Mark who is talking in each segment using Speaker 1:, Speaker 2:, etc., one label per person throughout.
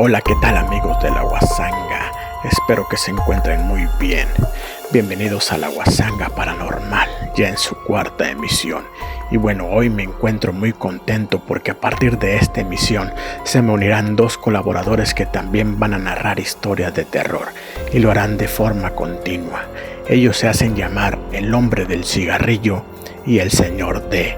Speaker 1: Hola, ¿qué tal amigos de La Guasanga? Espero que se encuentren muy bien. Bienvenidos a La Guasanga Paranormal, ya en su cuarta emisión. Y bueno, hoy me encuentro muy contento porque a partir de esta emisión se me unirán dos colaboradores que también van a narrar historias de terror y lo harán de forma continua. Ellos se hacen llamar el hombre del cigarrillo y el señor D.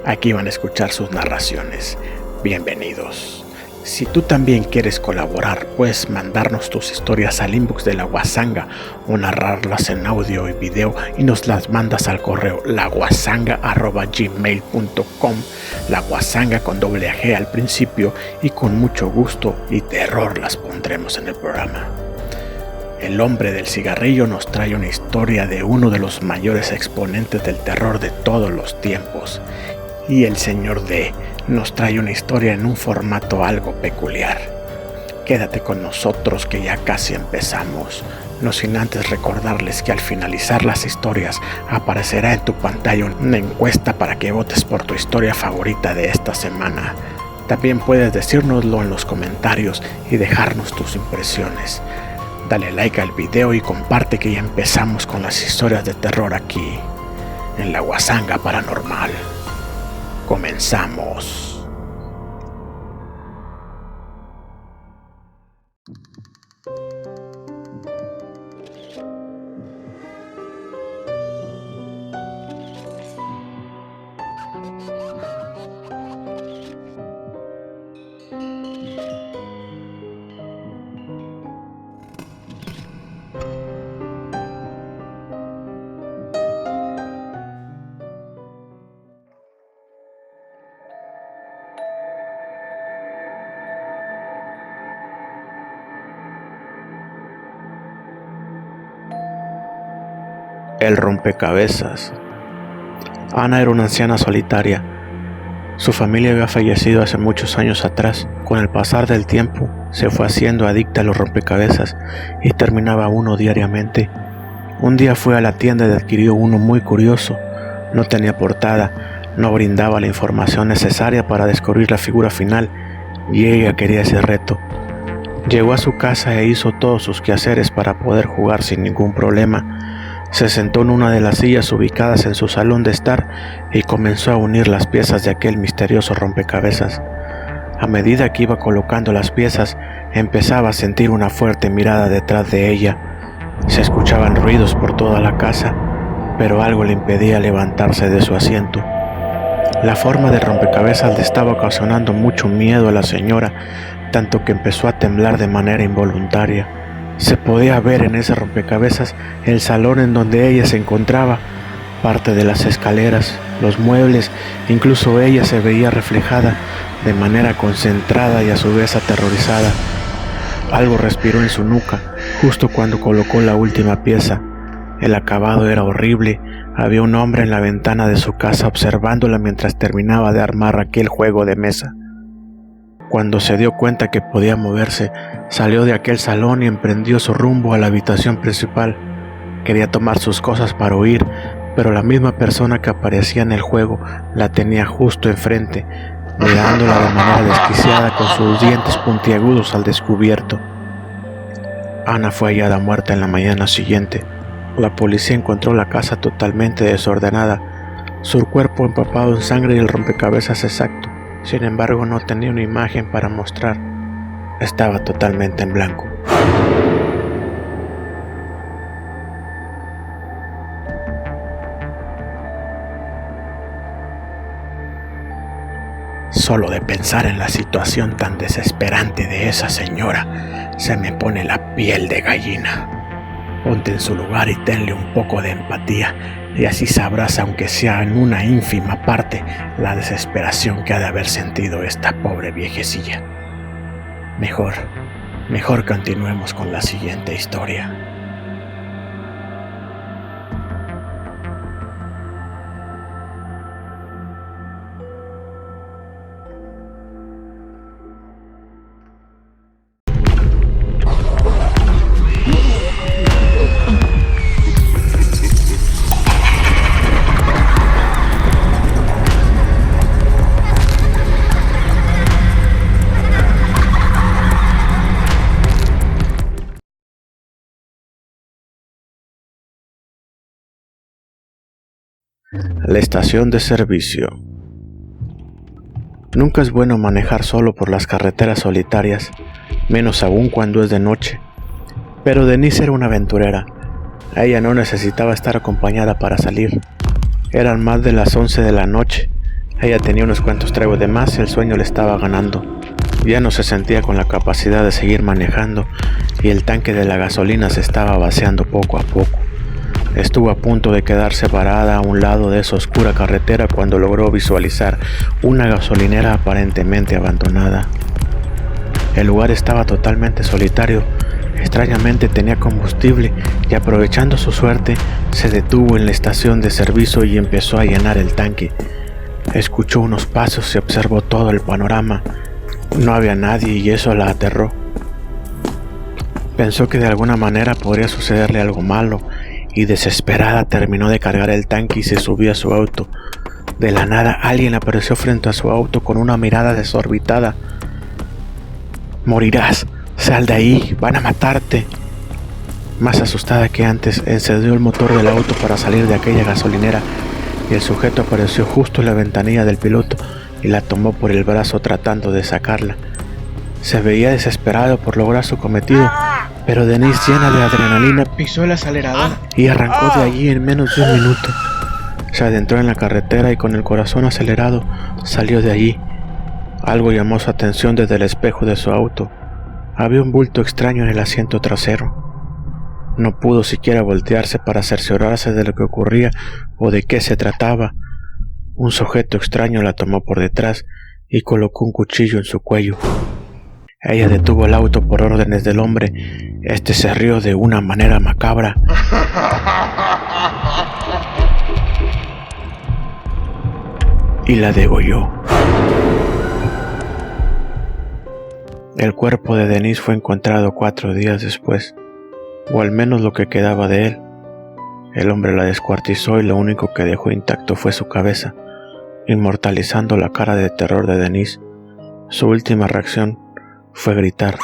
Speaker 1: Aquí van a escuchar sus narraciones. Bienvenidos. Si tú también quieres colaborar, puedes mandarnos tus historias al inbox de La Guasanga o narrarlas en audio y video y nos las mandas al correo laguasanga@gmail.com, La Guasanga con doble G al principio, y con mucho gusto y terror las pondremos en el programa. El hombre del cigarrillo nos trae una historia de uno de los mayores exponentes del terror de todos los tiempos, y el señor D nos trae una historia en un formato algo peculiar. Quédate con nosotros que ya casi empezamos, no sin antes recordarles que al finalizar las historias aparecerá en tu pantalla una encuesta para que votes por tu historia favorita de esta semana. También puedes decírnoslo en los comentarios y dejarnos tus impresiones. Dale like al video y comparte que ya empezamos con las historias de terror aquí, en La Guasanga Paranormal. Comenzamos. El rompecabezas. Ana era una anciana solitaria. Su familia había fallecido hace muchos años atrás. Con el pasar del tiempo, se fue haciendo adicta a los rompecabezas y terminaba uno diariamente. Un día fue a la tienda y adquirió uno muy curioso. No tenía portada, no brindaba la información necesaria para descubrir la figura final, y ella quería ese reto. Llegó a su casa e hizo todos sus quehaceres para poder jugar sin ningún problema. Se sentó en una de las sillas ubicadas en su salón de estar y comenzó a unir las piezas de aquel misterioso rompecabezas. A medida que iba colocando las piezas, empezaba a sentir una fuerte mirada detrás de ella. Se escuchaban ruidos por toda la casa, pero algo le impedía levantarse de su asiento. La forma del rompecabezas le estaba ocasionando mucho miedo a la señora, tanto que empezó a temblar de manera involuntaria. Se podía ver en ese rompecabezas el salón en donde ella se encontraba, parte de las escaleras, los muebles, incluso ella se veía reflejada de manera concentrada y a su vez aterrorizada. Algo respiró en su nuca justo cuando colocó la última pieza. El acabado era horrible. Había un hombre en la ventana de su casa observándola mientras terminaba de armar aquel juego de mesa. Cuando se dio cuenta que podía moverse, salió de aquel salón y emprendió su rumbo a la habitación principal. Quería tomar sus cosas para huir, pero la misma persona que aparecía en el juego la tenía justo enfrente, mirándola de manera desquiciada con sus dientes puntiagudos al descubierto. Ana fue hallada muerta en la mañana siguiente. La policía encontró la casa totalmente desordenada, su cuerpo empapado en sangre y el rompecabezas exacto. Sin embargo, no tenía una imagen para mostrar. Estaba totalmente en blanco. Solo de pensar en la situación tan desesperante de esa señora, se me pone la piel de gallina. Ponte en su lugar y tenle un poco de empatía, y así sabrás, aunque sea en una ínfima parte, la desesperación que ha de haber sentido esta pobre viejecilla. Mejor continuemos con la siguiente historia. La estación de servicio. Nunca es bueno manejar solo por las carreteras solitarias, menos aún cuando es de noche. Pero Denise era una aventurera. Ella no necesitaba estar acompañada para salir. Eran más de las 11 de la noche. Ella tenía unos cuantos tragos de más y el sueño le estaba ganando. Ya no se sentía con la capacidad de seguir manejando y el tanque de la gasolina se estaba vaciando poco a poco. Estuvo a punto de quedarse varada a un lado de esa oscura carretera cuando logró visualizar una gasolinera aparentemente abandonada. El lugar estaba totalmente solitario. Extrañamente tenía combustible y, aprovechando su suerte, se detuvo en la estación de servicio y empezó a llenar el tanque. Escuchó unos pasos y observó todo el panorama. No había nadie y eso la aterró. Pensó que de alguna manera podría sucederle algo malo y, desesperada, terminó de cargar el tanque y se subió a su auto. De la nada, alguien apareció frente a su auto con una mirada desorbitada. «Morirás, sal de ahí, van a matarte». Más asustada que antes, encendió el motor del auto para salir de aquella gasolinera y el sujeto apareció justo en la ventanilla del piloto y la tomó por el brazo tratando de sacarla. Se veía desesperado por lograr su cometido, pero Denise, llena de adrenalina, pisó el acelerador y arrancó de allí en menos de un minuto. Se adentró en la carretera y con el corazón acelerado salió de allí. Algo llamó su atención desde el espejo de su auto. Había un bulto extraño en el asiento trasero. No pudo siquiera voltearse para cerciorarse de lo que ocurría o de qué se trataba. Un sujeto extraño la tomó por detrás y colocó un cuchillo en su cuello. Ella detuvo el auto por órdenes del hombre. Este se rió de una manera macabra. Y la degolló. El cuerpo de Denise fue encontrado 4 días después, o al menos lo que quedaba de él. El hombre la descuartizó y lo único que dejó intacto fue su cabeza, inmortalizando la cara de terror de Denise. Su última reacción fue gritar.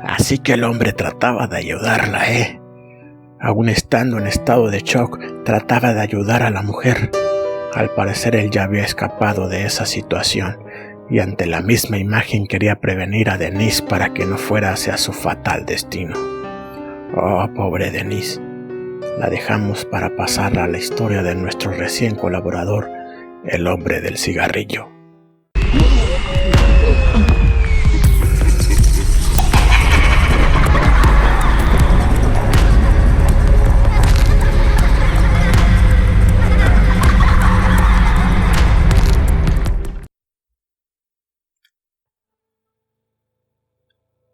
Speaker 1: Así que el hombre trataba de ayudarla, Aún estando en estado de shock, trataba de ayudar a la mujer. Al parecer él ya había escapado de esa situación y ante la misma imagen quería prevenir a Denise para que no fuera hacia su fatal destino. Oh, pobre Denise. La dejamos para pasar a la historia de nuestro recién colaborador, el hombre del cigarrillo.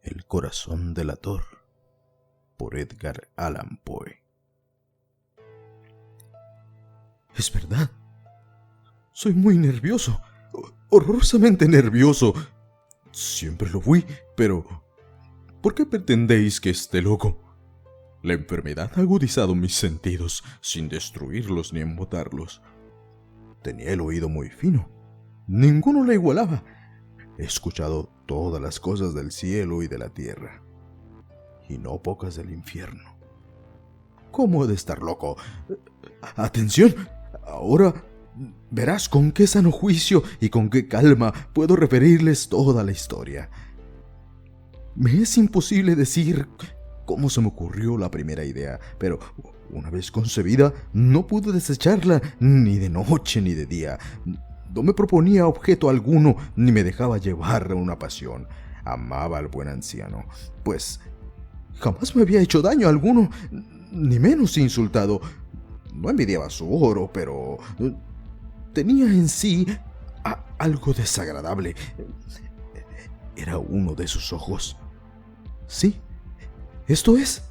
Speaker 2: El corazón delator, por Edgar Allan Poe. Es verdad. Soy muy nervioso, horrorosamente nervioso. Siempre lo fui, pero ¿por qué pretendéis que esté loco? La enfermedad ha agudizado mis sentidos, sin destruirlos ni embotarlos. Tenía el oído muy fino. Ninguno la igualaba. He escuchado todas las cosas del cielo y de la tierra, y no pocas del infierno. ¿Cómo he de estar loco? ¡Atención! Ahora verás con qué sano juicio y con qué calma puedo referirles toda la historia. Me es imposible decir cómo se me ocurrió la primera idea, pero una vez concebida no pude desecharla ni de noche ni de día. No me proponía objeto alguno ni me dejaba llevar a una pasión. Amaba al buen anciano, pues jamás me había hecho daño alguno, ni menos insultado. No envidiaba su oro, pero tenía en sí algo desagradable. Era uno de sus ojos. Sí, esto es.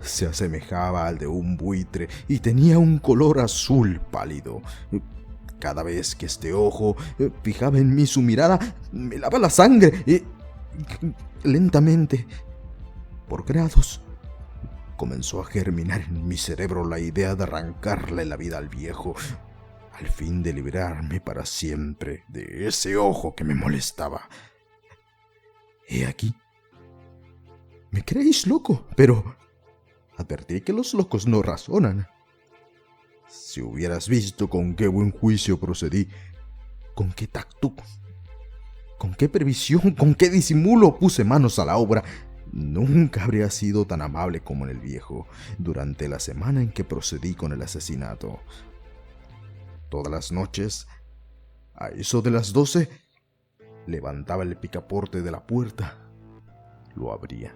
Speaker 2: Se asemejaba al de un buitre y tenía un color azul pálido. Cada vez que este ojo fijaba en mí su mirada, me helaba la sangre. Lentamente, por grados, comenzó a germinar en mi cerebro la idea de arrancarle la vida al viejo, al fin de librarme para siempre de ese ojo que me molestaba. He aquí. Me creéis loco, pero advertí que los locos no razonan. Si hubieras visto con qué buen juicio procedí, con qué tacto, con qué previsión, con qué disimulo puse manos a la obra, nunca habría sido tan amable como en el viejo durante la semana en que procedí con el asesinato. Todas las noches, a eso de las 12, levantaba el picaporte de la puerta, lo abría,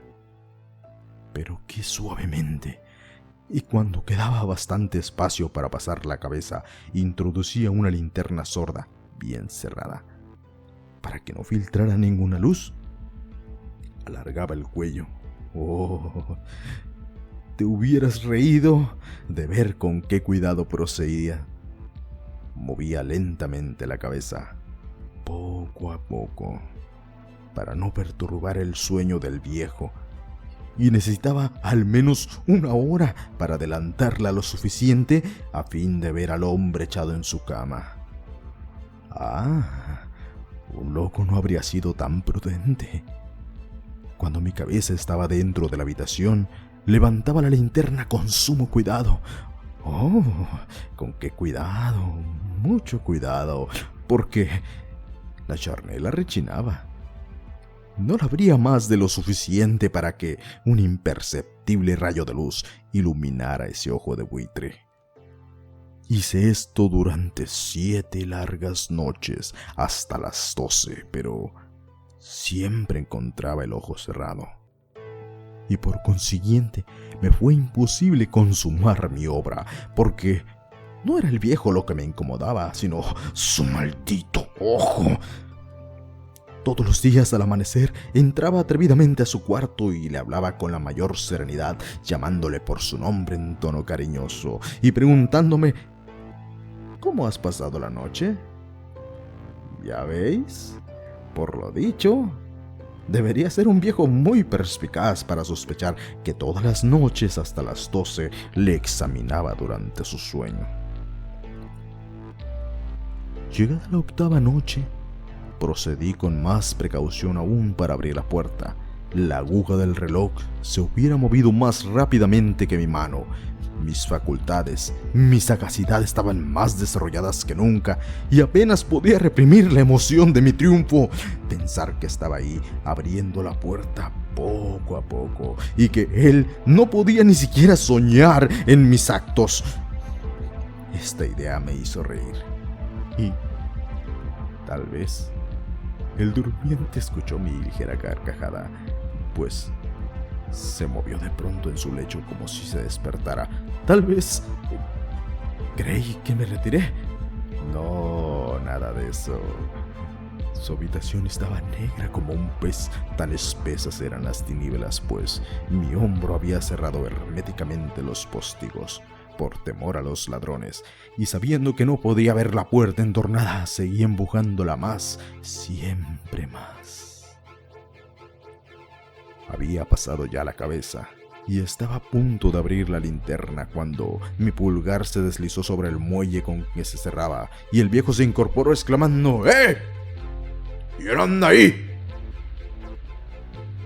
Speaker 2: pero qué suavemente, y cuando quedaba bastante espacio para pasar la cabeza, introducía una linterna sorda bien cerrada, para que no filtrara ninguna luz. Alargaba el cuello. Oh, te hubieras reído de ver con qué cuidado procedía. Movía lentamente la cabeza, poco a poco, para no perturbar el sueño del viejo, y necesitaba al menos una hora para adelantarla lo suficiente a fin de ver al hombre echado en su cama. Un loco no habría sido tan prudente. Cuando mi cabeza estaba dentro de la habitación, levantaba la linterna con sumo cuidado. Oh, con qué cuidado, mucho cuidado, porque la charnela rechinaba. No la abría más de lo suficiente para que un imperceptible rayo de luz iluminara ese ojo de buitre. Hice esto durante 7 largas noches hasta las 12, pero siempre encontraba el ojo cerrado. Y por consiguiente me fue imposible consumar mi obra, porque no era el viejo lo que me incomodaba, sino su maldito ojo. Todos los días al amanecer entraba atrevidamente a su cuarto y le hablaba con la mayor serenidad, llamándole por su nombre en tono cariñoso y preguntándome: ¿cómo has pasado la noche? ¿Ya veis? Por lo dicho, debería ser un viejo muy perspicaz para sospechar que todas las noches hasta las 12 le examinaba durante su sueño. Llegada la 8ª noche, procedí con más precaución aún para abrir la puerta. La aguja del reloj se hubiera movido más rápidamente que mi mano. Mis facultades, mi sagacidad estaban más desarrolladas que nunca y apenas podía reprimir la emoción de mi triunfo. Pensar que estaba ahí abriendo la puerta poco a poco y que él no podía ni siquiera soñar en mis actos. Esta idea me hizo reír y tal vez el durmiente escuchó mi ligera carcajada, pues se movió de pronto en su lecho como si se despertara. Tal vez creí que me retiré. No, nada de eso. Su habitación estaba negra como un pez, tan espesas eran las tinieblas, pues mi hombro había cerrado herméticamente los postigos por temor a los ladrones, y sabiendo que no podía ver la puerta entornada, seguí empujándola más, siempre más. Había pasado ya la cabeza y estaba a punto de abrir la linterna cuando mi pulgar se deslizó sobre el muelle con que se cerraba y el viejo se incorporó exclamando: ¡Eh! ¿Quién anda ahí?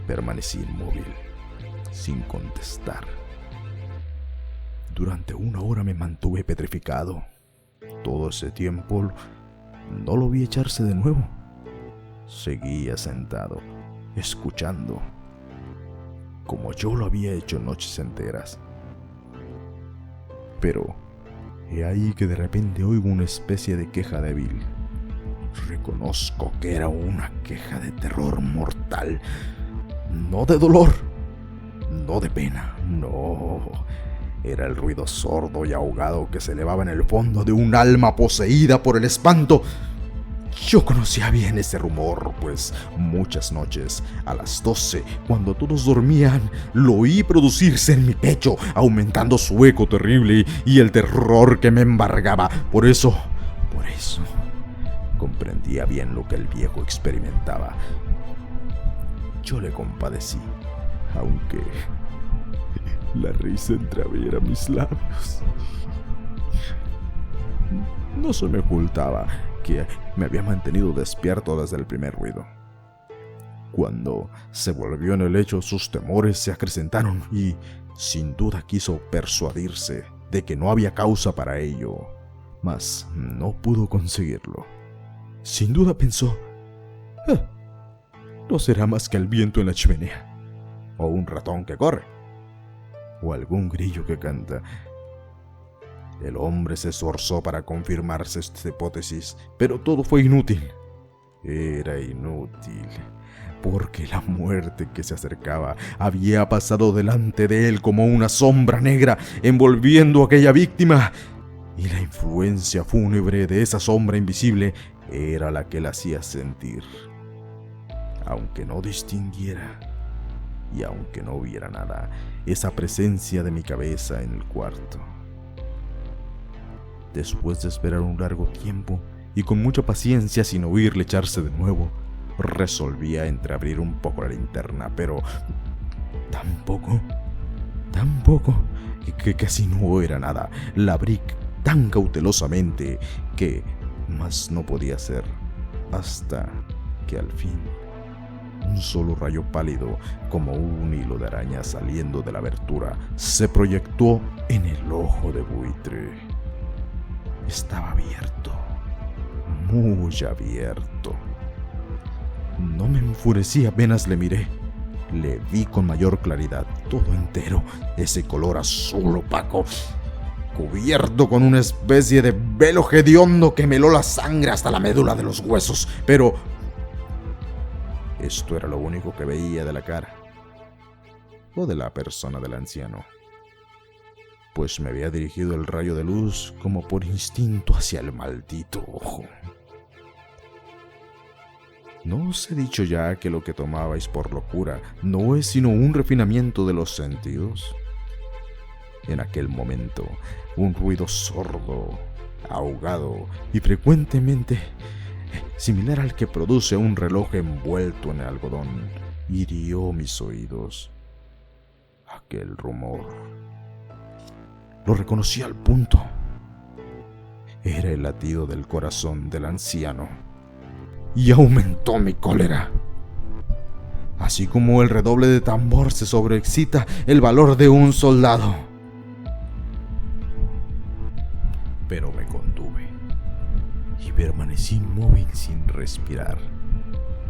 Speaker 2: Permanecí inmóvil, sin contestar. Durante 1 hora me mantuve petrificado. Todo ese tiempo no lo vi echarse de nuevo. Seguía sentado, escuchando, como yo lo había hecho noches enteras. Pero he ahí que de repente oigo una especie de queja débil. Reconozco que era una queja de terror mortal, no de dolor, no de pena, no. Era el ruido sordo y ahogado que se elevaba en el fondo de un alma poseída por el espanto. Yo conocía bien ese rumor, pues muchas noches, a las 12, cuando todos dormían, lo oí producirse en mi pecho, aumentando su eco terrible y el terror que me embargaba. Por eso, comprendía bien lo que el viejo experimentaba. Yo le compadecí, aunque la risa entreabriera mis labios. No se me ocultaba que me había mantenido despierto desde el primer ruido. Cuando se volvió en el lecho, sus temores se acrecentaron y Sin duda quiso persuadirse de que no había causa para ello, mas no pudo conseguirlo. Sin duda pensó, no será más que el viento en la chimenea, o un ratón que corre, o algún grillo que canta. El hombre se esforzó para confirmarse esta hipótesis, pero todo fue inútil. Era inútil, porque la muerte que se acercaba había pasado delante de él como una sombra negra, envolviendo a aquella víctima, y la influencia fúnebre de esa sombra invisible era la que la hacía sentir. Aunque no distinguiera, y aunque no viera nada, esa presencia de mi cabeza en el cuarto. Después de esperar un largo tiempo, y con mucha paciencia sin oírle echarse de nuevo, resolvía entreabrir un poco la linterna, pero tan poco, que casi no era nada. La abrí tan cautelosamente que más no podía hacer, hasta que al fin un solo rayo pálido, como un hilo de araña saliendo de la abertura, se proyectó en el ojo de buitre. Estaba abierto, muy abierto. No me enfurecí apenas le miré. Le vi con mayor claridad, todo entero, ese color azul opaco, cubierto con una especie de velo hediondo que me heló la sangre hasta la médula de los huesos. Pero esto era lo único que veía de la cara, o de la persona del anciano, pues me había dirigido el rayo de luz como por instinto hacia el maldito ojo. ¿No os he dicho ya que lo que tomabais por locura no es sino un refinamiento de los sentidos? En aquel momento, un ruido sordo, ahogado y frecuentemente similar al que produce un reloj envuelto en algodón, hirió mis oídos. Aquel rumor lo reconocí al punto. Era el latido del corazón del anciano, y aumentó mi cólera. Así como el redoble de tambor se sobreexcita el valor de un soldado. Pero me contuve y permanecí inmóvil sin respirar,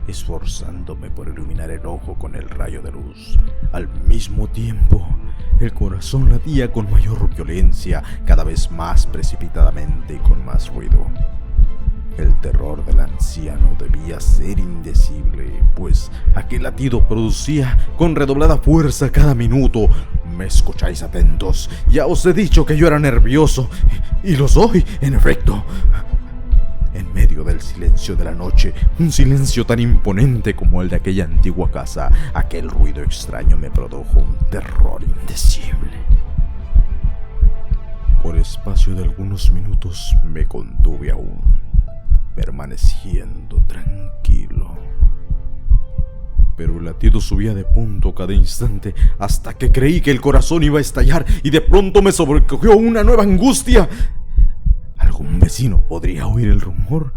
Speaker 2: esforzándome por iluminar el ojo con el rayo de luz. Al mismo tiempo, el corazón latía con mayor violencia, cada vez más precipitadamente y con más ruido. El terror del anciano debía ser indecible, pues aquel latido producía con redoblada fuerza cada minuto. ¿Me escucháis atentos? Ya os he dicho que yo era nervioso, y lo soy, en efecto. En medio del silencio de la noche, un silencio tan imponente como el de aquella antigua casa, aquel ruido extraño me produjo un terror indecible. Por espacio de algunos minutos me contuve aún, permaneciendo tranquilo. Pero el latido subía de punto cada instante hasta que creí que el corazón iba a estallar, y de pronto me sobrecogió una nueva angustia. ¿Algún vecino podría oír el rumor?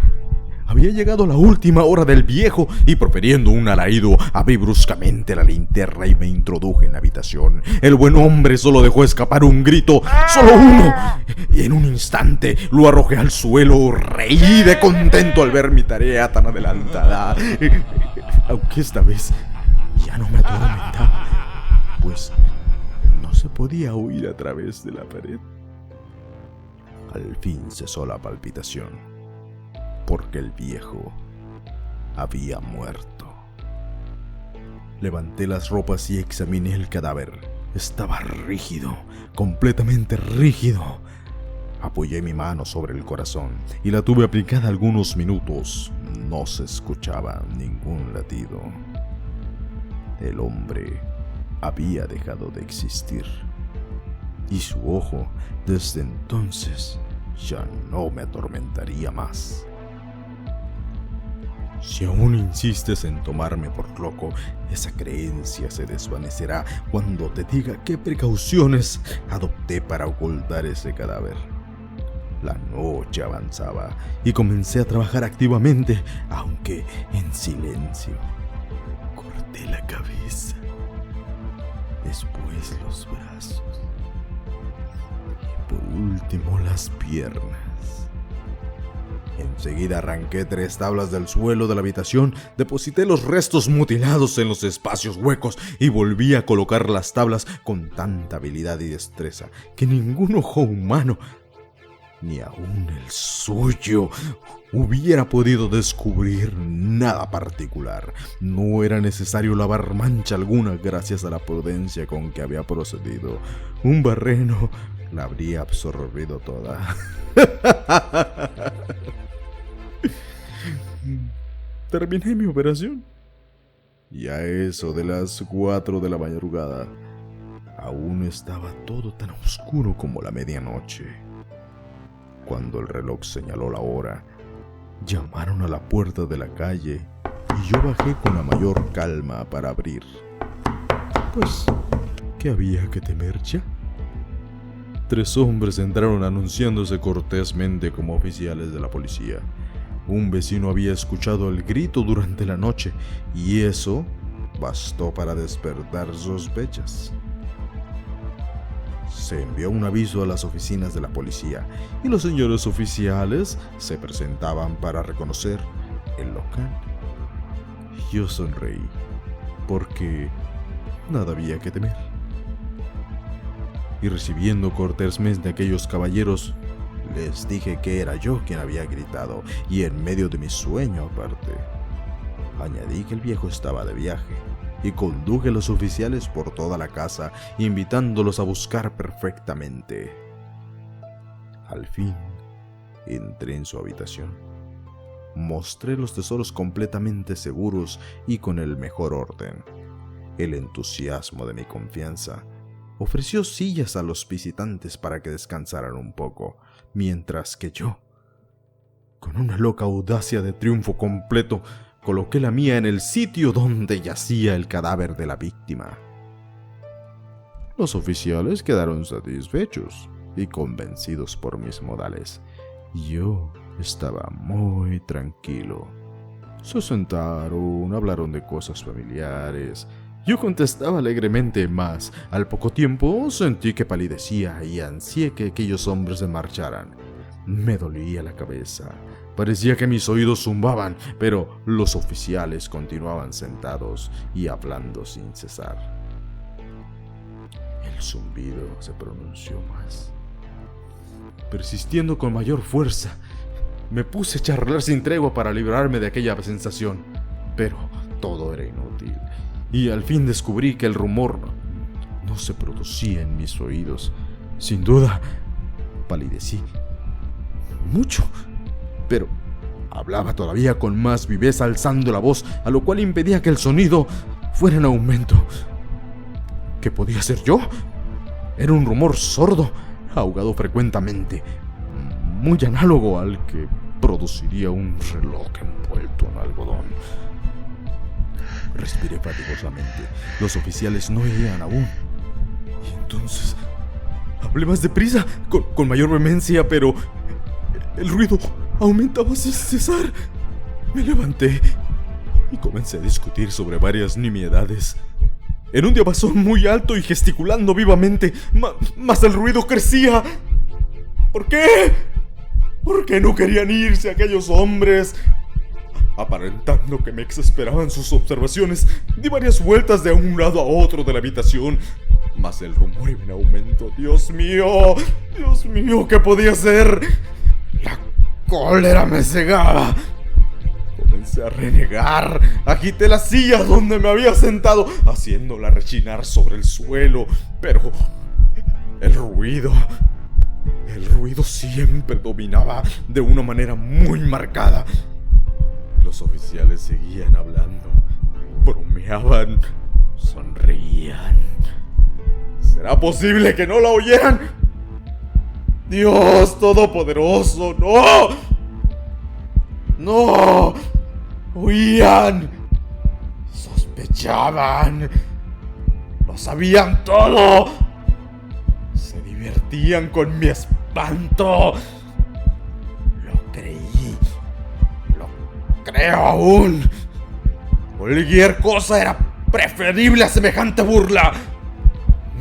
Speaker 2: Había llegado la última hora del viejo, y profiriendo un alarido, abrí bruscamente la linterna y me introduje en la habitación. El buen hombre solo dejó escapar un grito, solo uno, y en un instante lo arrojé al suelo. Reí de contento al ver mi tarea tan adelantada, aunque esta vez ya no me atormentaba, pues no se podía oír a través de la pared. Al fin cesó la palpitación, porque el viejo había muerto. Levanté las ropas y examiné el cadáver. Estaba rígido, completamente rígido. Apoyé mi mano sobre el corazón y la tuve aplicada algunos minutos. No se escuchaba ningún latido. El hombre había dejado de existir, y su ojo desde entonces ya no me atormentaría más. Si aún insistes en tomarme por loco, esa creencia se desvanecerá cuando te diga qué precauciones adopté para ocultar ese cadáver. La noche avanzaba y comencé a trabajar activamente, aunque en silencio. Corté la cabeza después los brazos y por último las piernas. Enseguida arranqué 3 tablas del suelo de la habitación, deposité los restos mutilados en los espacios huecos y volví a colocar las tablas con tanta habilidad y destreza que ningún ojo humano, ni aún el suyo, hubiera podido descubrir nada particular. No era necesario lavar mancha alguna gracias a la prudencia con que había procedido. Un barreno la habría absorbido toda. Terminé mi operación. Y a eso de las 4 de la madrugada, aún estaba todo tan oscuro como la medianoche. Cuando el reloj señaló la hora, llamaron a la puerta de la calle y yo bajé con la mayor calma para abrir. Pues, ¿qué había que temer ya? 3 hombres entraron anunciándose cortésmente como oficiales de la policía. Un vecino había escuchado el grito durante la noche y eso bastó para despertar sospechas. Se envió un aviso a las oficinas de la policía y los señores oficiales se presentaban para reconocer el local. Yo sonreí porque nada había que temer. Y recibiendo cortésmente a aquellos caballeros, les dije que era yo quien había gritado, y en medio de mi sueño aparte. Añadí que el viejo estaba de viaje, y conduje a los oficiales por toda la casa, invitándolos a buscar perfectamente. Al fin, entré en su habitación. Mostré los tesoros completamente seguros y con el mejor orden. El entusiasmo de mi confianza ofreció sillas a los visitantes para que descansaran un poco, mientras que yo, con una loca audacia de triunfo completo, coloqué la mía en el sitio donde yacía el cadáver de la víctima. Los oficiales quedaron satisfechos y convencidos por mis modales. Yo estaba muy tranquilo. Se sentaron, hablaron de cosas familiares. Yo contestaba alegremente, mas al poco tiempo sentí que palidecía y ansié que aquellos hombres se marcharan. Me dolía la cabeza. Parecía que mis oídos zumbaban, pero los oficiales continuaban sentados y hablando sin cesar. El zumbido se pronunció más. Persistiendo con mayor fuerza, me puse a charlar sin tregua para librarme de aquella sensación, pero todo era inútil. Y al fin descubrí que el rumor no se producía en mis oídos. Sin duda, palidecí mucho, pero hablaba todavía con más viveza alzando la voz, a lo cual impedía que el sonido fuera en aumento. ¿Qué podía ser yo? Era un rumor sordo, ahogado frecuentemente, muy análogo al que produciría un reloj envuelto en algodón. Respiré fatigosamente. Los oficiales no oían aún. Y entonces hablé más deprisa, con mayor vehemencia, pero el ruido aumentaba sin cesar. Me levanté y comencé a discutir sobre varias nimiedades. En un diapasón muy alto y gesticulando vivamente, mas el ruido crecía. ¿Por qué? ¿Por qué no querían irse aquellos hombres? Aparentando que me exasperaban sus observaciones, di varias vueltas de un lado a otro de la habitación, mas el rumor iba en aumento. Dios mío, ¿qué podía ser? La cólera me cegaba. Comencé a renegar, agité la silla donde me había sentado, haciéndola rechinar sobre el suelo, pero el ruido siempre dominaba de una manera muy marcada. Los oficiales seguían hablando, bromeaban, sonreían. ¿Será posible que no la oyeran? Dios Todopoderoso, ¡no! ¡No! Oían, sospechaban, lo sabían todo. Se divertían con mi espanto. Lo creí, lo creo aún. Cualquier cosa era preferible a semejante burla.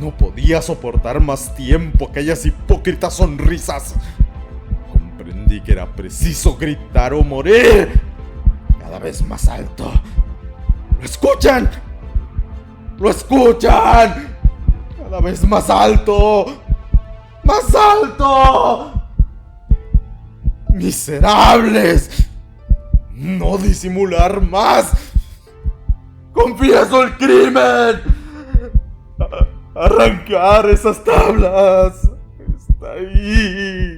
Speaker 2: No podía soportar más tiempo aquellas hipócritas sonrisas. Comprendí que era preciso gritar o morir. Cada vez más alto. ¿Lo escuchan? ¡Lo escuchan! Cada vez más alto. ¡Más alto! ¡Miserables! ¡No disimular más! ¡Confieso el crimen! ¡Arrancar esas tablas! ¡Está ahí!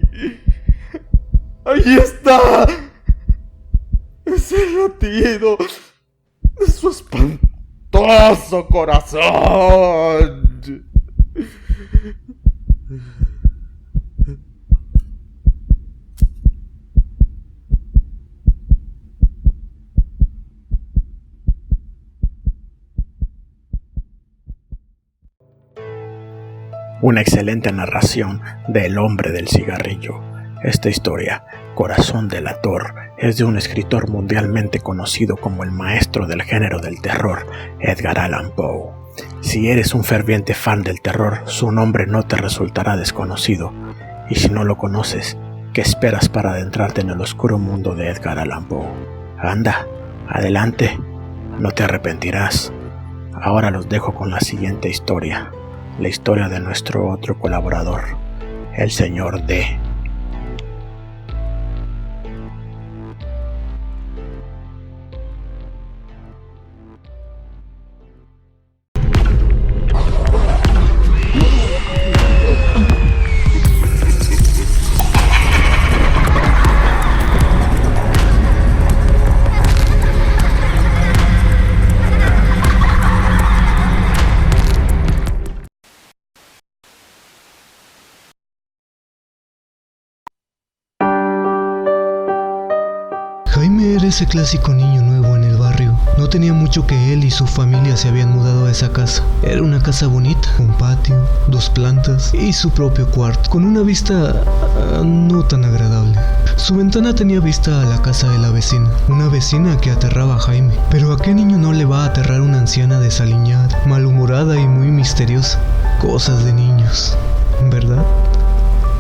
Speaker 2: ¡Ahí está! ¡Es el latido de su espantoso corazón!
Speaker 1: Una excelente narración de El hombre del cigarrillo. Esta historia, Corazón delator, es de un escritor mundialmente conocido como el maestro del género del terror, Edgar Allan Poe. Si eres un ferviente fan del terror, su nombre no te resultará desconocido. Y si no lo conoces, ¿qué esperas para adentrarte en el oscuro mundo de Edgar Allan Poe? Anda, adelante, no te arrepentirás. Ahora los dejo con la siguiente historia. La historia de nuestro otro colaborador, el señor D.
Speaker 3: Jaime era ese clásico niño nuevo en el barrio. No tenía mucho que él y su familia se habían mudado a esa casa. Era una casa bonita, un patio, 2 plantas y su propio cuarto, con una vista no tan agradable. Su ventana tenía vista a la casa de la vecina, una vecina que aterraba a Jaime. Pero ¿a qué niño no le va a aterrar una anciana desaliñada, malhumorada y muy misteriosa? Cosas de niños, ¿verdad?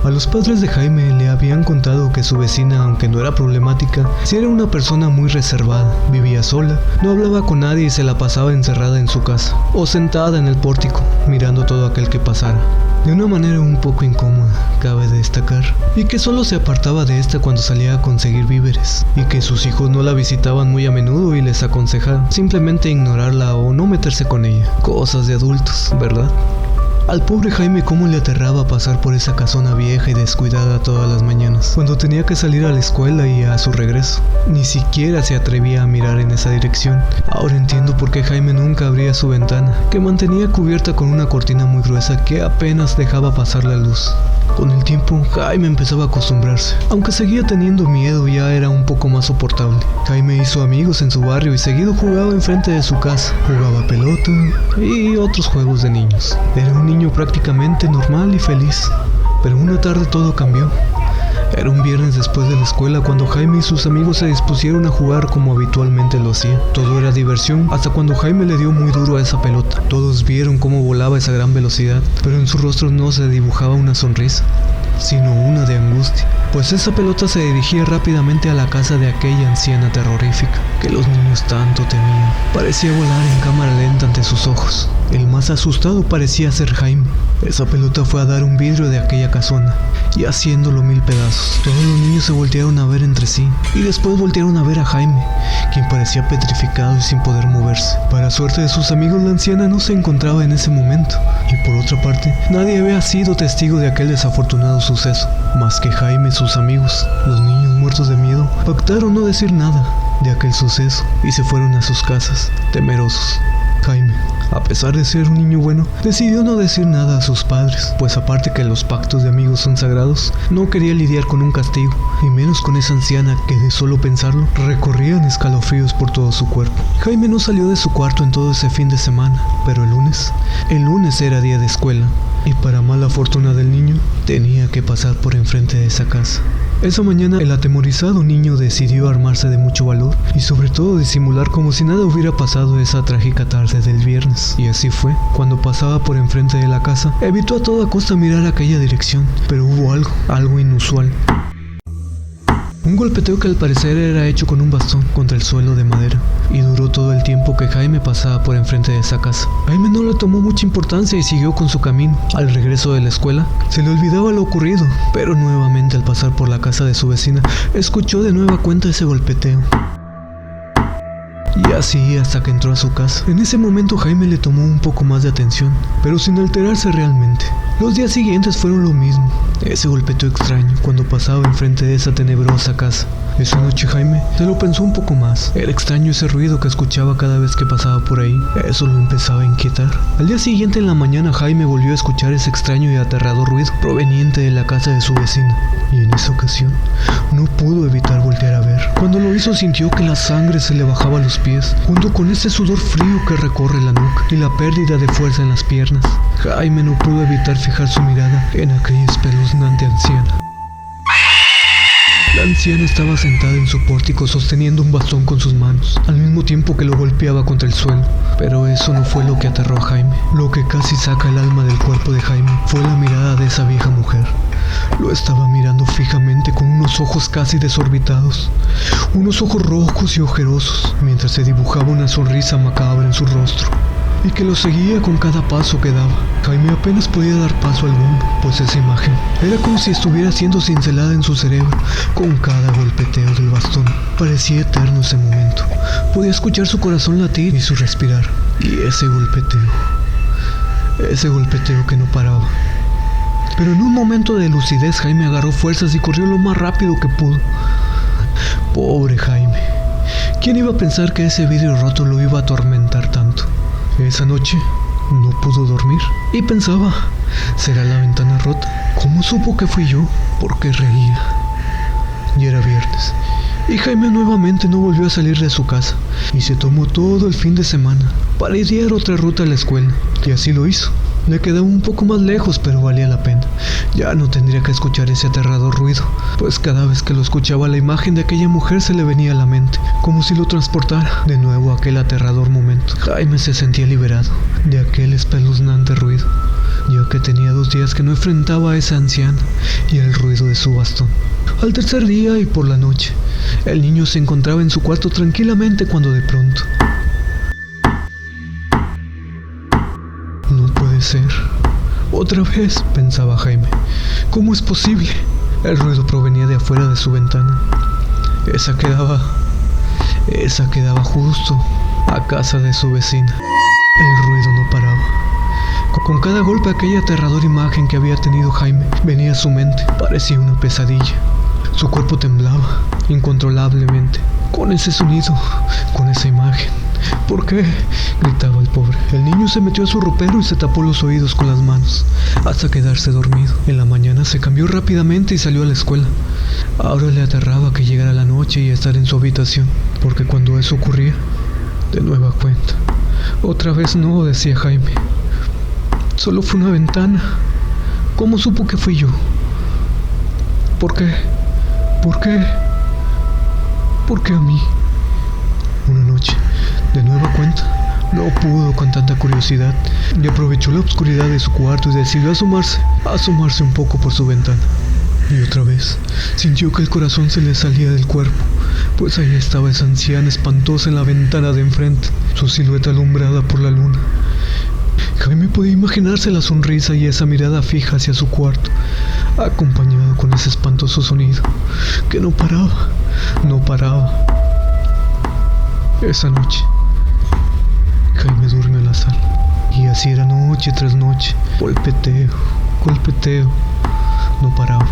Speaker 3: A los padres de Jaime le habían contado que su vecina, aunque no era problemática, sí era una persona muy reservada. Vivía sola, no hablaba con nadie y se la pasaba encerrada en su casa, o sentada en el pórtico, mirando todo aquel que pasara. De una manera un poco incómoda, cabe destacar, y que solo se apartaba de esta cuando salía a conseguir víveres, y que sus hijos no la visitaban muy a menudo y les aconsejaban simplemente ignorarla o no meterse con ella. Cosas de adultos, ¿verdad? Al pobre Jaime cómo le aterraba pasar por esa casona vieja y descuidada todas las mañanas, cuando tenía que salir a la escuela y a su regreso. Ni siquiera se atrevía a mirar en esa dirección. Ahora entiendo por qué Jaime nunca abría su ventana, que mantenía cubierta con una cortina muy gruesa que apenas dejaba pasar la luz. Con el tiempo, Jaime empezaba a acostumbrarse. Aunque seguía teniendo miedo, ya era un poco más soportable. Jaime hizo amigos en su barrio y seguido jugaba enfrente de su casa. Jugaba pelota y otros juegos de niños. Era un niño prácticamente normal y feliz. Pero una tarde todo cambió. Era un viernes después de la escuela cuando Jaime y sus amigos se dispusieron a jugar como habitualmente lo hacían. Todo era diversión hasta cuando Jaime le dio muy duro a esa pelota. Todos vieron cómo volaba a esa gran velocidad, pero en sus rostros no se dibujaba una sonrisa, sino una de angustia, pues esa pelota se dirigía rápidamente a la casa de aquella anciana terrorífica que los niños tanto temían. Parecía volar en cámara lenta ante sus ojos. El más asustado parecía ser Jaime. Esa pelota fue a dar un vidrio de aquella casona y haciéndolo 1000 pedazos. Todos los niños se voltearon a ver entre sí y después voltearon a ver a Jaime, quien parecía petrificado y sin poder moverse. Para suerte de sus amigos, la anciana no se encontraba en ese momento, y por otra parte, nadie había sido testigo de aquel desafortunado suceso, más que Jaime y sus amigos. Los niños, muertos de miedo, pactaron no decir nada de aquel suceso y se fueron a sus casas, temerosos. Jaime, a pesar de ser un niño bueno, decidió no decir nada a sus padres, pues aparte que los pactos de amigos son sagrados, no quería lidiar con un castigo, y menos con esa anciana que de solo pensarlo recorrían escalofríos por todo su cuerpo. Jaime no salió de su cuarto en todo ese fin de semana, pero el lunes era día de escuela, y para mala fortuna del niño, tenía que pasar por enfrente de esa casa. Esa mañana el atemorizado niño decidió armarse de mucho valor y sobre todo disimular como si nada hubiera pasado esa trágica tarde del viernes. Y así fue. Cuando pasaba por enfrente de la casa, evitó a toda costa mirar aquella dirección, pero hubo algo inusual. Un golpeteo que al parecer era hecho con un bastón contra el suelo de madera, y duró todo el tiempo que Jaime pasaba por enfrente de esa casa. Jaime no le tomó mucha importancia y siguió con su camino. Al regreso de la escuela, se le olvidaba lo ocurrido, pero nuevamente al pasar por la casa de su vecina, escuchó de nueva cuenta ese golpeteo. Y así hasta que entró a su casa. En ese momento Jaime le tomó un poco más de atención, pero sin alterarse realmente. Los días siguientes fueron lo mismo. Ese golpeteo extraño cuando pasaba enfrente de esa tenebrosa casa. Esa noche Jaime se lo pensó un poco más. Era extraño ese ruido que escuchaba cada vez que pasaba por ahí. Eso lo empezaba a inquietar. Al día siguiente en la mañana Jaime volvió a escuchar ese extraño y aterrador ruido proveniente de la casa de su vecino. Y en esa ocasión no pudo evitar voltear a ver. Cuando lo hizo sintió que la sangre se le bajaba a los pies, junto con ese sudor frío que recorre la nuca y la pérdida de fuerza en las piernas. Jaime no pudo evitar fijar su mirada en aquella espeluznante anciana. La anciana estaba sentada en su pórtico sosteniendo un bastón con sus manos, al mismo tiempo que lo golpeaba contra el suelo. Pero eso no fue lo que aterró a Jaime. Lo que casi saca el alma del cuerpo de Jaime fue la mirada de esa vieja mujer. Lo estaba mirando fijamente con unos ojos casi desorbitados, unos ojos rojos y ojerosos, mientras se dibujaba una sonrisa macabra en su rostro, y que lo seguía con cada paso que daba. Jaime apenas podía dar paso alguno, pues esa imagen era como si estuviera siendo cincelada en su cerebro con cada golpeteo del bastón. Parecía eterno ese momento. Podía escuchar su corazón latir y su respirar. Y ese golpeteo que no paraba. Pero en un momento de lucidez Jaime agarró fuerzas y corrió lo más rápido que pudo. Pobre Jaime. ¿Quién iba a pensar que ese vidrio roto lo iba a atormentar tanto? Esa noche no pudo dormir y pensaba, ¿será la ventana rota? ¿Cómo supo que fui yo? ¿Por qué reía? Y era viernes, y Jaime nuevamente no volvió a salir de su casa, y se tomó todo el fin de semana para idear otra ruta a la escuela, y así lo hizo. Le quedaba un poco más lejos, pero valía la pena. Ya no tendría que escuchar ese aterrador ruido, pues cada vez que lo escuchaba la imagen de aquella mujer se le venía a la mente, como si lo transportara de nuevo a aquel aterrador momento. Jaime se sentía liberado de aquel espeluznante ruido, ya que tenía 2 días que no enfrentaba a esa anciana y el ruido de su bastón. Al tercer día y por la noche, el niño se encontraba en su cuarto tranquilamente cuando de pronto... No puede ser. Otra vez, pensaba Jaime. ¿Cómo es posible? El ruido provenía de afuera de su ventana. Esa quedaba justo a casa de su vecina. El ruido no paraba. Con cada golpe aquella aterradora imagen que había tenido Jaime venía a su mente. Parecía una pesadilla. Su cuerpo temblaba incontrolablemente con ese sonido, con esa imagen. ¿Por qué?, gritaba el pobre. El niño se metió a su ropero y se tapó los oídos con las manos hasta quedarse dormido. En la mañana se cambió rápidamente y salió a la escuela. Ahora le aterraba que llegara la noche y estar en su habitación, porque cuando eso ocurría, de nueva cuenta, otra vez no, decía Jaime. Solo fue una ventana. ¿Cómo supo que fui yo? ¿Por qué? ¿Por qué? ¿Por qué a mí? Una noche, de nueva cuenta, no pudo con tanta curiosidad y aprovechó la oscuridad de su cuarto y decidió asomarse un poco por su ventana. Y otra vez sintió que el corazón se le salía del cuerpo, pues ahí estaba esa anciana espantosa en la ventana de enfrente, su silueta alumbrada por la luna. Jaime podía imaginarse la sonrisa y esa mirada fija hacia su cuarto, acompañado con ese espantoso sonido que no paraba. Esa noche, Jaime durmió en la sala, y así era noche tras noche, golpeteo, no paraba.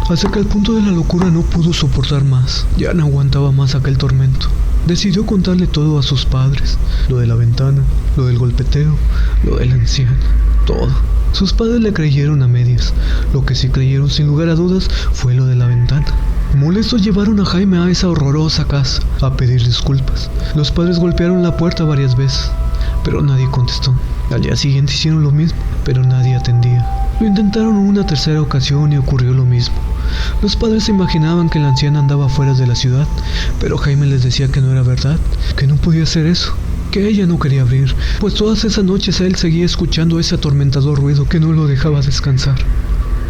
Speaker 3: Hasta que al punto de la locura no pudo soportar más, ya no aguantaba más aquel tormento. Decidió contarle todo a sus padres, lo de la ventana, lo del golpeteo, lo del anciano, todo. Sus padres le creyeron a medias. Lo que sí creyeron sin lugar a dudas fue lo de la ventana. Molestos llevaron a Jaime a esa horrorosa casa a pedir disculpas. Los padres golpearon la puerta varias veces, pero nadie contestó. Al día siguiente hicieron lo mismo, pero nadie atendía. Lo intentaron una tercera ocasión y ocurrió lo mismo. Los padres se imaginaban que la anciana andaba fuera de la ciudad, pero Jaime les decía que no era verdad, que no podía hacer eso, que ella no quería abrir, pues todas esas noches él seguía escuchando ese atormentador ruido que no lo dejaba descansar.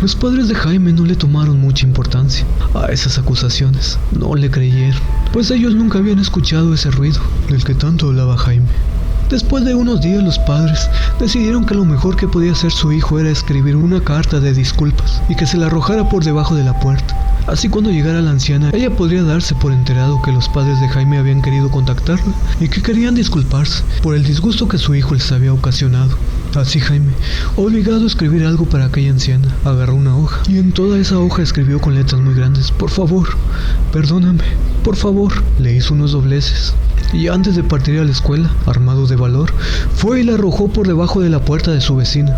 Speaker 3: Los padres de Jaime no le tomaron mucha importancia a esas acusaciones, no le creyeron, pues ellos nunca habían escuchado ese ruido del que tanto hablaba Jaime. Después de unos días los padres decidieron que lo mejor que podía hacer su hijo era escribir una carta de disculpas y que se la arrojara por debajo de la puerta. Así cuando llegara la anciana, ella podría darse por enterado que los padres de Jaime habían querido contactarla y que querían disculparse por el disgusto que su hijo les había ocasionado. Así Jaime, obligado a escribir algo para aquella anciana, agarró una hoja y en toda esa hoja escribió con letras muy grandes: por favor, perdóname, por favor. Le hizo unos dobleces y antes de partir a la escuela, armado de valor, fue y la arrojó por debajo de la puerta de su vecina.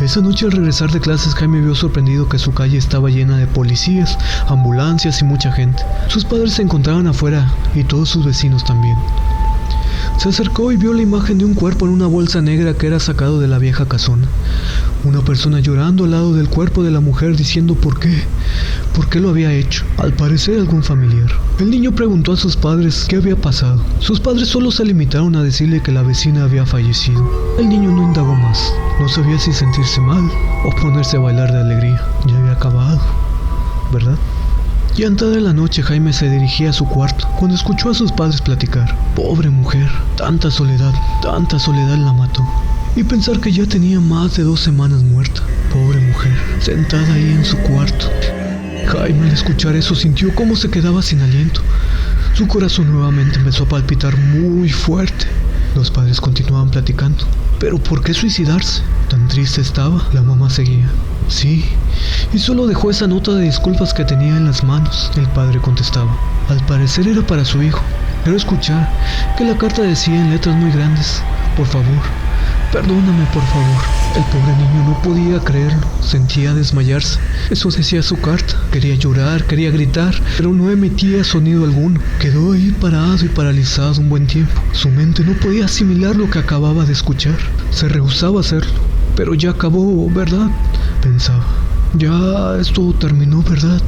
Speaker 3: Esa noche al regresar de clases, Jaime vio sorprendido que su calle estaba llena de policías, ambulancias y mucha gente. Sus padres se encontraban afuera y todos sus vecinos también. Se acercó y vio la imagen de un cuerpo en una bolsa negra que era sacado de la vieja casona. Una persona llorando al lado del cuerpo de la mujer diciendo por qué lo había hecho. Al parecer algún familiar. El niño preguntó a sus padres qué había pasado. Sus padres solo se limitaron a decirle que la vecina había fallecido. El niño no indagó más. No sabía si sentirse mal o ponerse a bailar de alegría. Ya había acabado, ¿verdad? Ya entrada la noche, Jaime se dirigía a su cuarto cuando escuchó a sus padres platicar. Pobre mujer, tanta soledad la mató. Y pensar que ya tenía más de 2 semanas muerta. Pobre mujer, sentada ahí en su cuarto. Jaime al escuchar eso sintió cómo se quedaba sin aliento. Su corazón nuevamente empezó a palpitar muy fuerte. Los padres continuaban platicando. ¿Pero por qué suicidarse? ¿Tan triste estaba? La mamá seguía. Sí, y solo dejó esa nota de disculpas que tenía en las manos. El padre contestaba. Al parecer era para su hijo. Pero escuchar que la carta decía en letras muy grandes: por favor, perdóname, por favor. El pobre niño no podía creerlo, sentía desmayarse. Eso decía su carta. Quería llorar, quería gritar, pero no emitía sonido alguno. Quedó ahí parado y paralizado un buen tiempo. Su mente no podía asimilar lo que acababa de escuchar. Se rehusaba a hacerlo. Pero ya acabó, ¿verdad? Pensaba. Ya esto terminó, ¿verdad?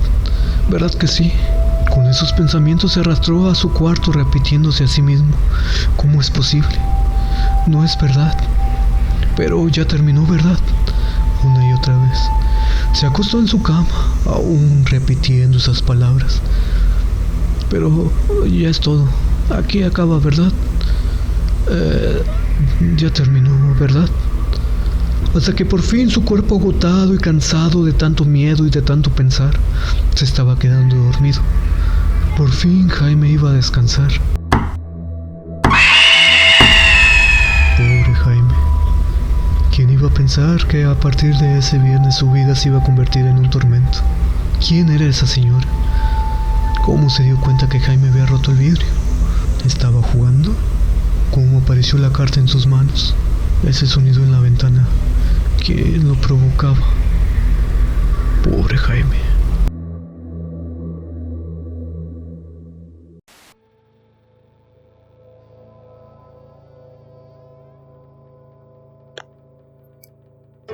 Speaker 3: ¿Verdad que sí? Con esos pensamientos se arrastró a su cuarto repitiéndose a sí mismo: ¿cómo es posible? No es verdad. Pero ya terminó, ¿verdad? Una y otra vez. Se acostó en su cama, aún repitiendo esas palabras. Pero ya es todo. Aquí acaba, ¿verdad? Ya terminó, ¿verdad? Hasta que por fin su cuerpo agotado y cansado de tanto miedo y de tanto pensar, se estaba quedando dormido. Por fin Jaime iba a descansar. Pobre Jaime. ¿Quién iba a pensar que a partir de ese viernes su vida se iba a convertir en un tormento? ¿Quién era esa señora? ¿Cómo se dio cuenta que Jaime había roto el vidrio? ¿Estaba jugando? ¿Cómo apareció la carta en sus manos? Ese sonido en la ventana, ¿quién lo provocaba? Pobre Jaime.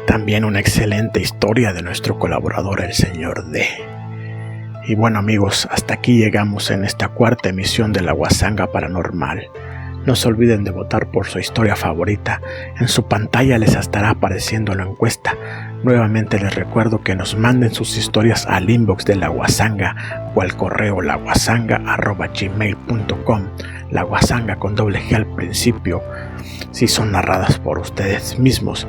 Speaker 1: También una excelente historia de nuestro colaborador, el señor D. Y bueno amigos, hasta aquí llegamos en esta 4ª emisión de La Guasanga Paranormal. No se olviden de votar por su historia favorita. En su pantalla les estará apareciendo la encuesta. Nuevamente les recuerdo que nos manden sus historias al inbox de La Guasanga o al correo laguasanga@gmail.com. La Guasanga con doble G al principio, si son narradas por ustedes mismos,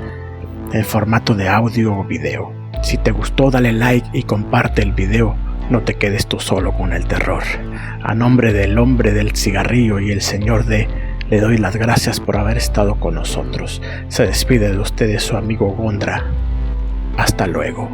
Speaker 1: en formato de audio o video. Si te gustó, dale like y comparte el video. No te quedes tú solo con el terror. A nombre del hombre del cigarrillo y el señor D, le doy las gracias por haber estado con nosotros. Se despide de ustedes su amigo Gondra. Hasta luego.